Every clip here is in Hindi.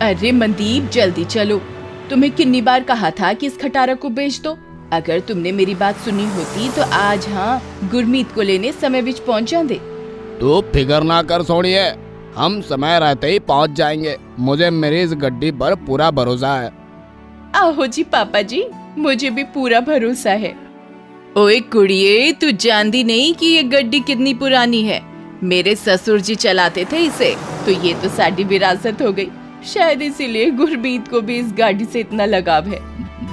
अरे मनदीप जल्दी चलो, तुम्हें कितनी बार कहा था कि इस खटारा को बेच दो। अगर तुमने मेरी बात सुनी होती तो आज गुरमीत को लेने समय विच पहुंच जाते। तू फिक्र ना कर सोनिए, हम समय रहते ही पहुंच जाएंगे। मुझे मेरी इस गड्डी पर पूरा भरोसा है। आहो जी पापा जी, मुझे भी पूरा भरोसा है। ओए कुड़िए, तू जानती नहीं कि ये गड्डी कितनी पुरानी है। मेरे ससुर जी चलाते थे इसे, तो ये तो साडी विरासत हो गई। शायद इसीलिए गुरमीत को भी इस गाड़ी से इतना लगाव है।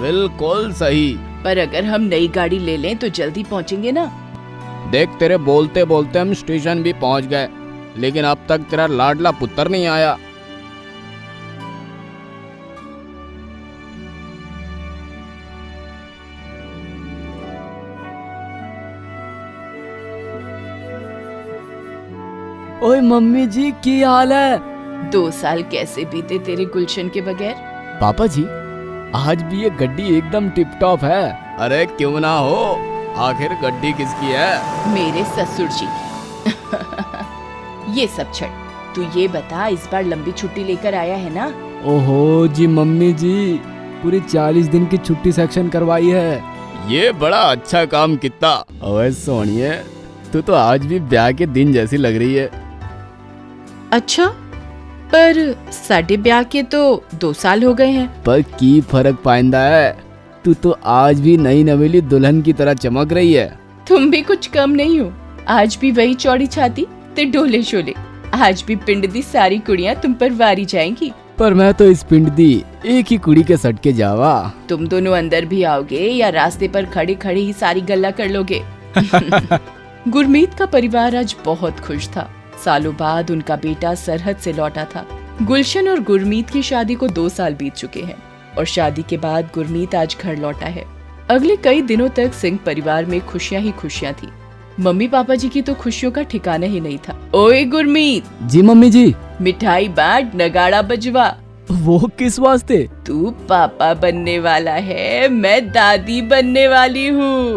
बिल्कुल सही। पर अगर हम नई गाड़ी ले लें तो जल्दी पहुंचेंगे ना। देख, तेरे बोलते बोलते हम स्टेशन भी पहुंच गए, लेकिन अब तक तेरा लाडला पुत्र नहीं आया। ओए मम्मी जी, की हाल है? 2 साल कैसे बीते तेरे गुलशन के बगैर? पापा जी, आज भी ये गड्डी एकदम टिप टॉप है। अरे क्यों ना हो, आखिर गड्डी किसकी है? मेरे ससुर जी। ये सब छड़, तू ये बता, इस बार लंबी छुट्टी लेकर आया है ना? ओहो जी मम्मी जी, पूरी 40 दिन की छुट्टी सेक्शन करवाई है। ये बड़ा अच्छा काम किया। ओए सोनिए, तू तो आज भी ब्याह के दिन जैसी लग रही है। अच्छा, पर साढ़े ब्याह के तो 2 साल हो गए हैं। पर की फर्क पाइंदा है, तू तो आज भी नई नवेली दुल्हन की तरह चमक रही है। तुम भी कुछ कम नहीं हो। आज भी वही चौड़ी छाती ते डोले शोले। आज भी पिंड दी सारी कुड़ियां तुम पर वारी जाएंगी। पर मैं तो इस पिंड दी एक ही कुड़ी के सट के जावा। तुम दोनों अंदर भी आओगे या रास्ते पर खड़े खड़े ही सारी गल्ला कर लोगे? गुरमीत का परिवार आज बहुत खुश था। सालों बाद उनका बेटा सरहद से लौटा था। गुलशन और गुरमीत की शादी को 2 साल बीत चुके हैं और शादी के बाद गुरमीत आज घर लौटा है। अगले कई दिनों तक सिंह परिवार में खुशियां ही खुशियां थी। मम्मी पापा जी की तो खुशियों का ठिकाना ही नहीं था। ओए गुरमीत। जी मम्मी जी। मिठाई बांट, नगाड़ा बजवा। वो किस वास्ते? तू पापा बनने वाला है, मैं दादी बनने वाली हूँ।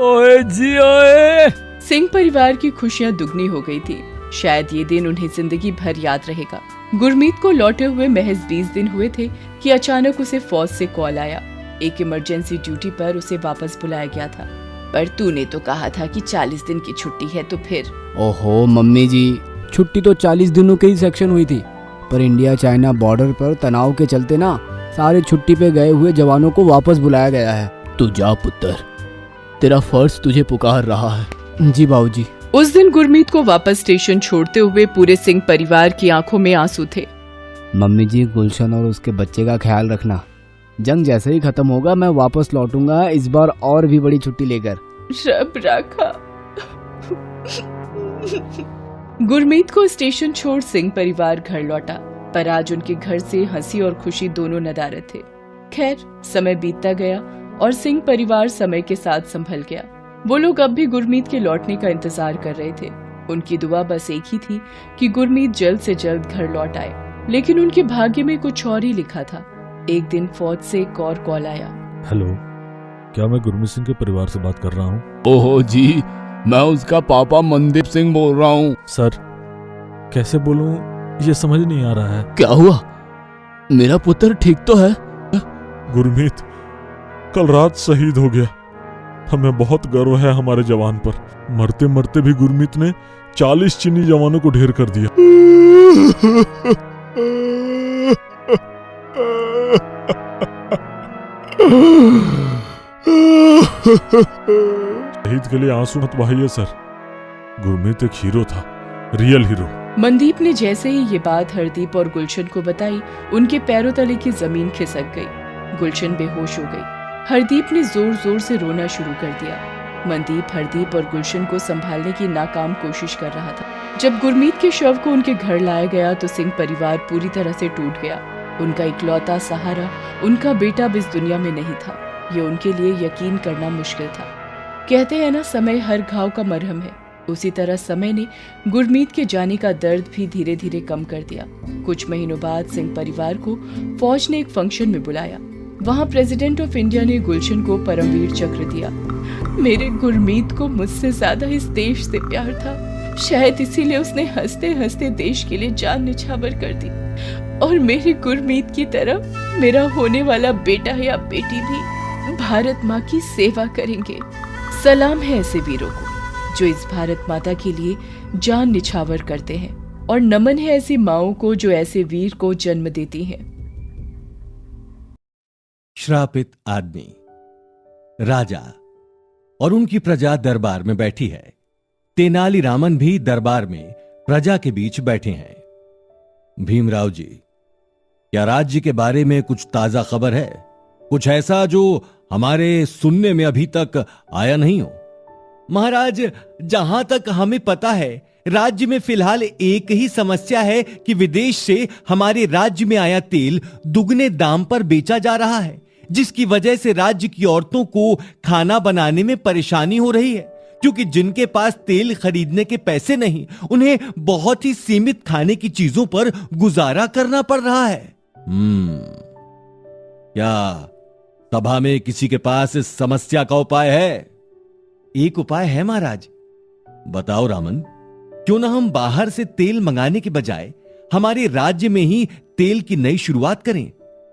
ओए जी ओए। सिंह परिवार की खुशियां दुगनी हो गई थी। शायद ये दिन उन्हें जिंदगी भर याद रहेगा। गुरमीत को लौटे हुए महज 20 दिन हुए थे कि अचानक उसे फौज से कॉल आया। एक इमरजेंसी ड्यूटी पर उसे वापस बुलाया गया था। पर तूने तो कहा था कि 40 दिन की छुट्टी है, तो फिर? ओहो मम्मी जी, छुट्टी तो 40 दिनों की ही सेक्शन हुई थी, पर इंडिया चाइना बॉर्डर पर तनाव के चलते ना सारे छुट्टी पे गए हुए जवानों को वापस बुलाया गया है। तू जा पुत्र, तेरा फर्ज तुझे पुकार रहा है। जी बाबूजी। उस दिन गुरमीत को वापस स्टेशन छोड़ते हुए पूरे सिंह परिवार की आंखों में आंसू थे। मम्मी जी, गुलशन और उसके बच्चे का ख्याल रखना। जंग जैसे ही खत्म होगा मैं वापस लौटूंगा, इस बार और भी बड़ी छुट्टी लेकर। रब राखा। गुरमीत को स्टेशन छोड़ सिंह परिवार घर लौटा, पर आज उनके घर से हंसी और खुशी दोनों नदारद थे। खैर, समय बीतता गया और सिंह परिवार समय के साथ संभल गया। वो लोग अब भी गुरमीत के लौटने का इंतजार कर रहे थे। उनकी दुआ बस एक ही थी कि गुरमीत जल्द से जल्द घर लौट आए। लेकिन उनके भाग्य में कुछ और ही लिखा था। एक दिन फौज से एक और कॉल आया। हेलो, क्या मैं गुरमीत सिंह के परिवार से बात कर रहा हूँ? ओहो जी, मैं उसका पापा मनदीप सिंह बोल रहा हूँ। सर, कैसे बोलूं, ये समझ नहीं आ रहा है। क्या हुआ? मेरा पुत्र ठीक तो है? गुरमीत कल रात शहीद हो गया। हमें बहुत गर्व है हमारे जवान पर। मरते मरते भी गुरमीत ने 40 चीनी जवानों को ढेर कर दिया। शहीद के लिए आंसू मत बहाइए सर। गुरमीत एक हीरो था, रियल हीरो। मनदीप ने जैसे ही ये बात हरदीप और गुलशन को बताई, उनके पैरों तले की जमीन खिसक गई। गुलशन बेहोश हो गई। हरदीप ने जोर जोर से रोना शुरू कर दिया। मनदीप हरदीप और गुलशन को संभालने की नाकाम कोशिश कर रहा था। जब गुरमीत के शव को उनके घर लाया गया तो सिंह परिवार पूरी तरह से टूट गया। उनका इकलौता सहारा, उनका बेटा भी इस दुनिया में नहीं था। ये उनके लिए यकीन करना मुश्किल था। कहते हैं ना, समय हर घाव का मरहम है। उसी तरह समय ने गुरमीत के जाने का दर्द भी धीरे धीरे कम कर दिया। कुछ महीनों बाद सिंह परिवार को फौज ने एक फंक्शन में बुलाया। वहाँ प्रेसिडेंट ऑफ इंडिया ने गुलशन को परमवीर चक्र दिया। मेरे गुरमीत को मुझसे ज्यादा इस देश से प्यार था। शायद इसीलिए उसने हंसते हंसते देश के लिए जान निछावर कर दी। और मेरी गुरमीत की तरह मेरा होने वाला बेटा या बेटी भी भारत माँ की सेवा करेंगे। सलाम है ऐसे वीरों को जो इस भारत माता के लिए जान निछावर करते हैं, और नमन है ऐसी माओं को जो ऐसे वीर को जन्म देती हैं। श्रापित आदमी। राजा और उनकी प्रजा दरबार में बैठी है। तेनालीरामन भी दरबार में प्रजा के बीच बैठे हैं। भीमराव जी, क्या राज्य के बारे में कुछ ताजा खबर है? कुछ ऐसा जो हमारे सुनने में अभी तक आया नहीं हो? महाराज, जहां तक हमें पता है, राज्य में फिलहाल एक ही समस्या है कि विदेश से हमारे राज्य में आया तेल दुगने दाम पर बेचा जा रहा है, जिसकी वजह से राज्य की औरतों को खाना बनाने में परेशानी हो रही है, क्योंकि जिनके पास तेल खरीदने के पैसे नहीं, उन्हें बहुत ही सीमित खाने की चीजों पर गुजारा करना पड़ रहा है। क्या सभा में किसी के पास इस समस्या का उपाय है? एक उपाय है महाराज। बताओ रामन। क्यों ना हम बाहर से तेल मंगाने के बजाय हमारे राज्य में ही तेल की नई शुरुआत करें।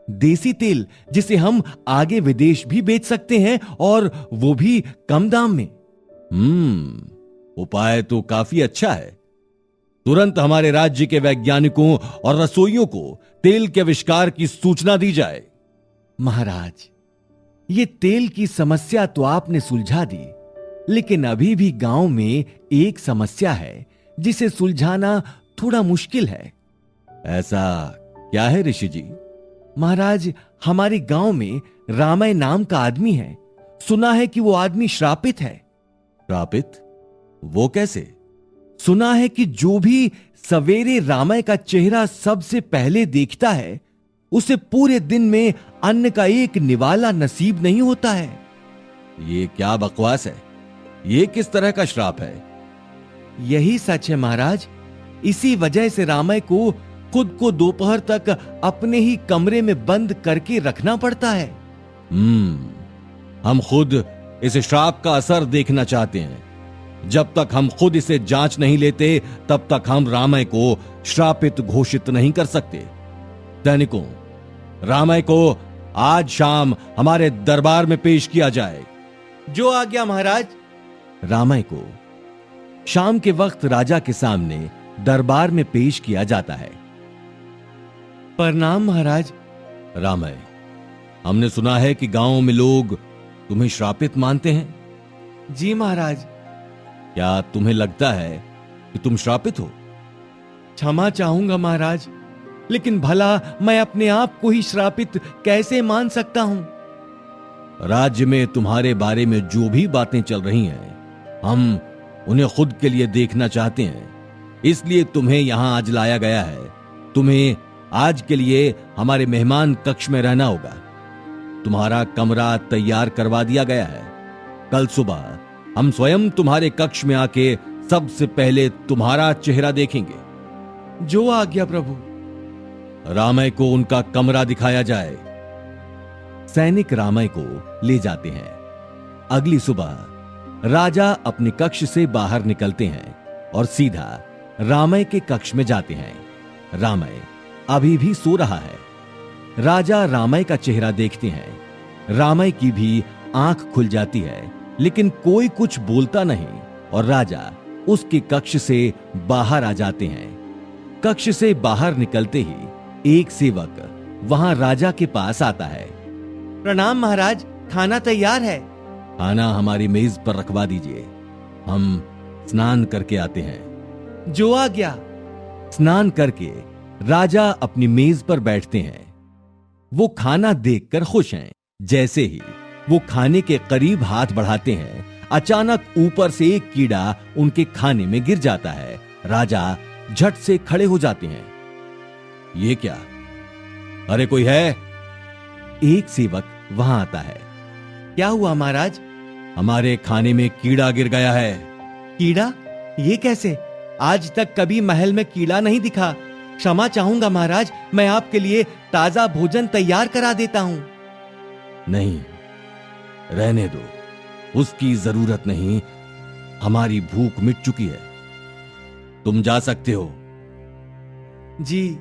देसी तेल, जिसे हम आगे विदेश भी बेच सकते हैं, और वो भी कम दाम में। उपाय तो काफी अच्छा है। तुरंत हमारे राज्य के वैज्ञानिकों और रसोइयों को तेल के आविष्कार की सूचना दी जाए। महाराज, ये तेल की समस्या तो आपने सुलझा दी, लेकिन अभी भी गांव में एक समस्या है जिसे सुलझाना थोड़ा मुश्किल है। ऐसा क्या है ऋषि जी? महाराज, हमारे गांव में रामय नाम का आदमी है। सुना है कि वो आदमी श्रापित है। श्रापित? वो कैसे? सुना है कि जो भी सवेरे रामय का चेहरा सबसे पहले देखता है, उसे पूरे दिन में अन्न का एक निवाला नसीब नहीं होता है। ये क्या बकवास है? ये किस तरह का श्राप है? यही सच है महाराज। इसी वजह से रामय को खुद को दोपहर तक अपने ही कमरे में बंद करके रखना पड़ता है। हम खुद इस श्राप का असर देखना चाहते हैं। जब तक हम खुद इसे जांच नहीं लेते, तब तक हम रामय को श्रापित घोषित नहीं कर सकते। सैनिकों, रामय को आज शाम हमारे दरबार में पेश किया जाए। जो आज्ञा महाराज। रामय को शाम के वक्त राजा के सामने दरबार में पेश किया जाता है। प्रणाम महाराज। रामय, हमने सुना है कि गांव में लोग तुम्हें श्रापित मानते हैं। जी महाराज। क्या तुम्हें लगता है कि तुम श्रापित हो? क्षमा चाहूंगा महाराज, लेकिन भला मैं अपने आप को ही श्रापित कैसे मान सकता हूं? राज्य में तुम्हारे बारे में जो भी बातें चल रही हैं, हम उन्हें खुद के लिए देखना चाहते हैं। इसलिए तुम्हें यहां आज लाया गया है। तुम्हें आज के लिए हमारे मेहमान कक्ष में रहना होगा। तुम्हारा कमरा तैयार करवा दिया गया है। कल सुबह हम स्वयं तुम्हारे कक्ष में आके सबसे पहले तुम्हारा चेहरा देखेंगे। जो आज्ञा प्रभु। रामय को उनका कमरा दिखाया जाए। सैनिक रामय को ले जाते हैं। अगली सुबह राजा अपने कक्ष से बाहर निकलते हैं और सीधा रामय के कक्ष में जाते हैं। रामय अभी भी सो रहा है। राजा रामय का चेहरा देखते हैं। रामय की भी आंख खुल जाती है, लेकिन कोई कुछ बोलता नहीं और राजा उसके कक्ष से बाहर आ जाते हैं। कक्ष से बाहर निकलते ही एक सेवक वहां राजा के पास आता है। प्रणाम महाराज, खाना तैयार है। खाना हमारी मेज पर रखवा दीजिए, हम स्नान करके आते हैं। जो आज्ञा। स्नान करके राजा अपनी मेज पर बैठते हैं। वो खाना देखकर खुश हैं। जैसे ही वो खाने के करीब हाथ बढ़ाते हैं, अचानक ऊपर से एक कीड़ा उनके खाने में गिर जाता है। राजा झट से खड़े हो जाते हैं। ये क्या? अरे कोई है? एक सेवक वहां आता है। क्या हुआ महाराज? हमारे खाने में कीड़ा गिर गया है। कीड़ा? ये कैसे? आज तक कभी महल में कीड़ा नहीं दिखा। क्षमा चाहूंगा महाराज, मैं आपके लिए ताजा भोजन तैयार करा देता हूं। नहीं, रहने दो, उसकी जरूरत नहीं। हमारी भूख मिट चुकी है। तुम जा सकते हो। जी।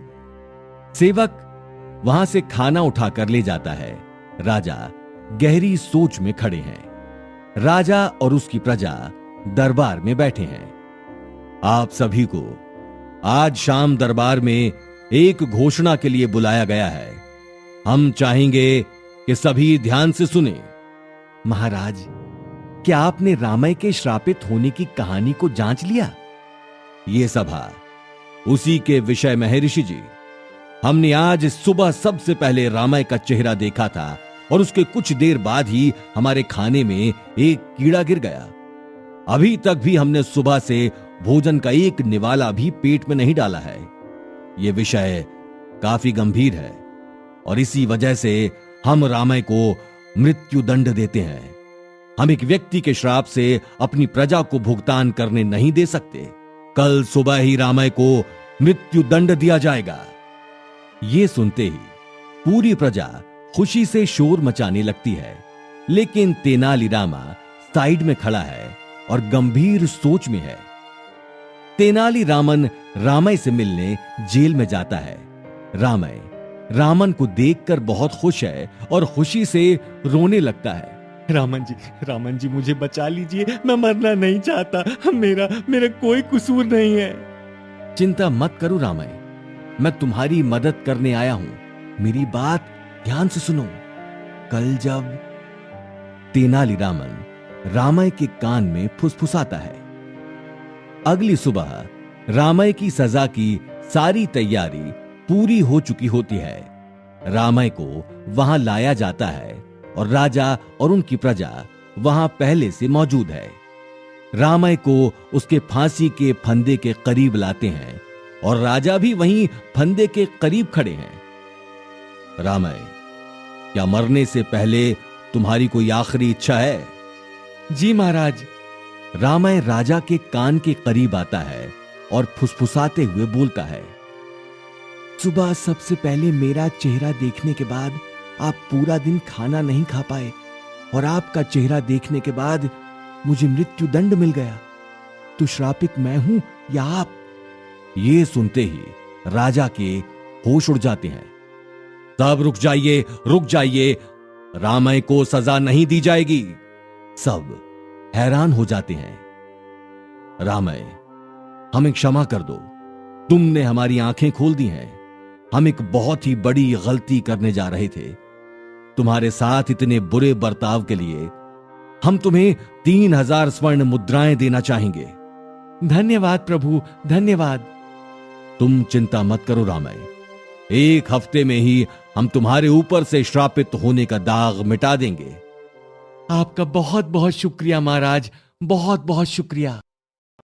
सेवक वहां से खाना उठाकर ले जाता है। राजा गहरी सोच में खड़े हैं। राजा और उसकी प्रजा दरबार में बैठे हैं। आप सभी को आज शाम दरबार में एक घोषणा के लिए बुलाया गया है। हम चाहेंगे कि सभी ध्यान से सुने। महाराज, क्या आपने रामय के श्रापित होने की कहानी को जांच लिया? ये सभा उसी के विषय में है ऋषि जी। हमने आज सुबह सबसे पहले रामय का चेहरा देखा था और उसके कुछ देर बाद ही हमारे खाने में एक कीड़ा गिर गया। अभी तक भी हमने सुबह से भोजन का एक निवाला भी पेट में नहीं डाला है। यह विषय काफी गंभीर है और इसी वजह से हम रामय को मृत्यु दंड देते हैं। हम एक व्यक्ति के श्राप से अपनी प्रजा को भुगतान करने नहीं दे सकते। कल सुबह ही रामय को मृत्यु दंड दिया जाएगा। ये सुनते ही पूरी प्रजा खुशी से शोर मचाने लगती है, लेकिन तेनालीरामा साइड में खड़ा है और गंभीर सोच में है। तेनालीरामन रामय से मिलने जेल में जाता है। रामय रामन को देखकर बहुत खुश है और खुशी से रोने लगता है। रामन जी मुझे बचा लीजिए, मैं मरना नहीं चाहता। मेरा कोई कसूर नहीं है। चिंता मत करो रामय, मैं तुम्हारी मदद करने आया हूं। मेरी बात ध्यान से सुनो। कल जब तेनालीरामन रामय के कान में फुसफुसाता है। अगली सुबह रामय की सजा की सारी तैयारी पूरी हो चुकी होती है। रामय को वहां लाया जाता है और राजा और उनकी प्रजा वहां पहले से मौजूद है। रामय को उसके फांसी के फंदे के करीब लाते हैं और राजा भी वहीं फंदे के करीब खड़े हैं। रामय, क्या मरने से पहले तुम्हारी कोई आखिरी इच्छा है? जी महाराज। रामय राजा के कान के करीब आता है और फुसफुसाते हुए बोलता है। सुबह सबसे पहले मेरा चेहरा देखने के बाद आप पूरा दिन खाना नहीं खा पाए और आपका चेहरा देखने के बाद मुझे मृत्यु दंड मिल गया। तो श्रापित मैं हूं या आप? ये सुनते ही राजा के होश उड़ जाते हैं। सब रुक जाइए, रामय को सजा नहीं दी जाएगी। सब हैरान हो जाते हैं। रामय, हमें क्षमा कर दो, तुमने हमारी आंखें खोल दी हैं। हम एक बहुत ही बड़ी गलती करने जा रहे थे। तुम्हारे साथ इतने बुरे बर्ताव के लिए हम तुम्हें 3000 स्वर्ण मुद्राएं देना चाहेंगे। धन्यवाद प्रभु, धन्यवाद। तुम चिंता मत करो रामय, एक हफ्ते में ही हम तुम्हारे ऊपर से श्रापित होने का दाग मिटा देंगे। आपका बहुत बहुत शुक्रिया महाराज, बहुत बहुत शुक्रिया।